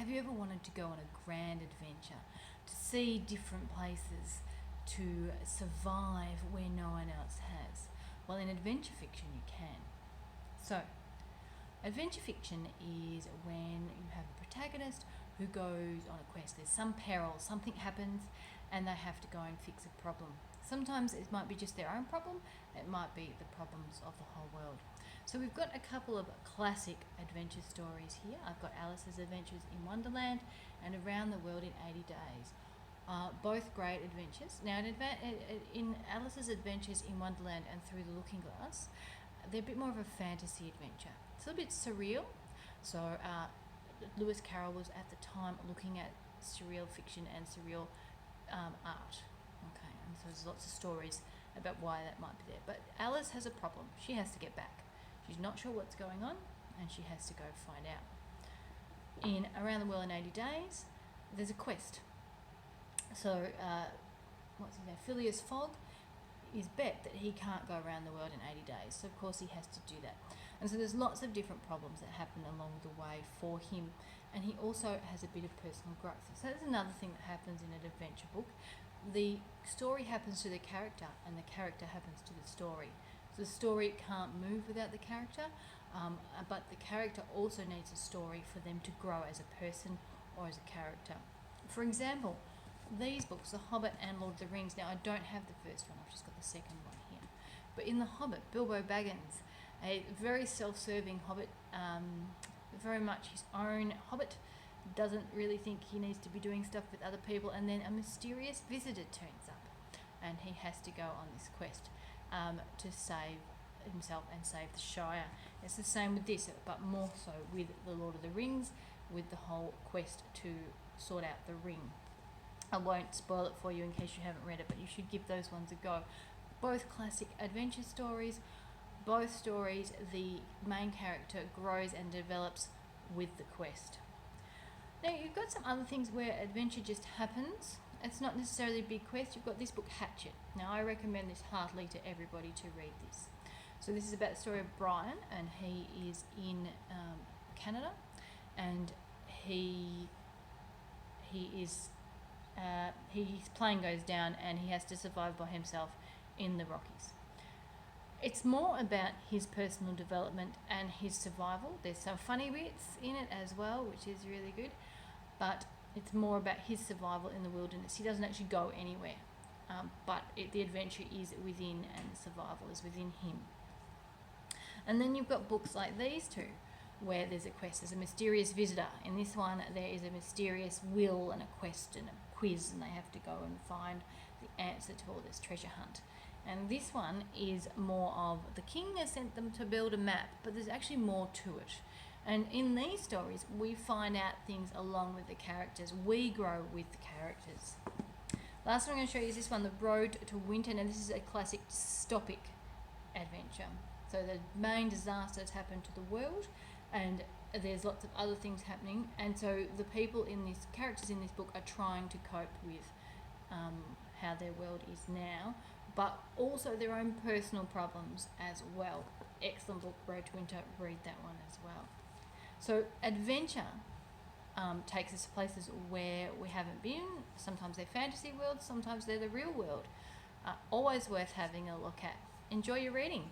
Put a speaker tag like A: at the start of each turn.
A: have you ever wanted to go on a grand adventure, to see different places, to survive where no one else has? Well, in adventure fiction you can. So, adventure fiction is when you have a protagonist who goes on a quest. There's some peril, something happens, and they have to go and fix a problem. Sometimes it might be just their own problem, it might be the problems of the whole world. So we've got a couple of classic adventure stories here. I've got Alice's Adventures in Wonderland and Around the World in 80 Days. Both great adventures. Now in Alice's Adventures in Wonderland and Through the Looking Glass, they're a bit more of a fantasy adventure. It's a little bit surreal. So Lewis Carroll was at the time looking at surreal fiction and surreal art. Okay, and so there's lots of stories about why that might be there. But Alice has a problem. She has to get back. She's not sure what's going on, and she has to go find out. In Around the World in 80 Days, there's a quest. So, what's his name? Phileas Fogg is bet that he can't go around the world in 80 days. So, of course, he has to do that. And so there's lots of different problems that happen along the way for him. And he also has a bit of personal growth. So that's another thing that happens in an adventure book. The story happens to the character, and the character happens to the story. So the story can't move without the character, but the character also needs a story for them to grow as a person or as a character. For example, these books, The Hobbit and Lord of the Rings. Now, I don't have the first one, I've just got the second one here. But in The Hobbit, Bilbo Baggins, a very self-serving hobbit, very much his own hobbit, doesn't really think he needs to be doing stuff with other people, and then a mysterious visitor turns up, and he has to go on this quest to save himself and save the Shire. It's the same with this, but more so with The Lord of the Rings, with the whole quest to sort out the ring. I won't spoil it for you in case you haven't read it, but you should give those ones a go. Both classic adventure stories. Both stories, the main character grows and develops with the quest. Now, you've got some other things where adventure just happens. It's not necessarily a big quest. You've got this book, Hatchet. Now, I recommend this heartily to everybody to read this. So this is about the story of Brian, and he is in Canada, and his plane goes down, and he has to survive by himself in the Rockies. It's more about his personal development and his survival. There's some funny bits in it as well, which is really good, but it's more about his survival in the wilderness. He doesn't actually go anywhere, but the adventure is within, and the survival is within him. And then you've got books like these two, where there's a quest. There's a mysterious visitor. In this one, there is a mysterious will and a quest and a quiz, and they have to go and find the answer to all this treasure hunt. And this one is more of the king has sent them to build a map, but there's actually more to it. And in these stories, we find out things along with the characters. We grow with the characters. Last one I'm going to show you is this one, The Road to Winter. And this is a classic dystopic adventure. So the main disasters happen to the world, and there's lots of other things happening. And so the people in this, characters in this book, are trying to cope with how their world is now, but also their own personal problems as well. Excellent book, Road to Winter. Read that one as well. So adventure takes us to places where we haven't been. Sometimes they're fantasy worlds, sometimes they're the real world. Always worth having a look at. Enjoy your reading.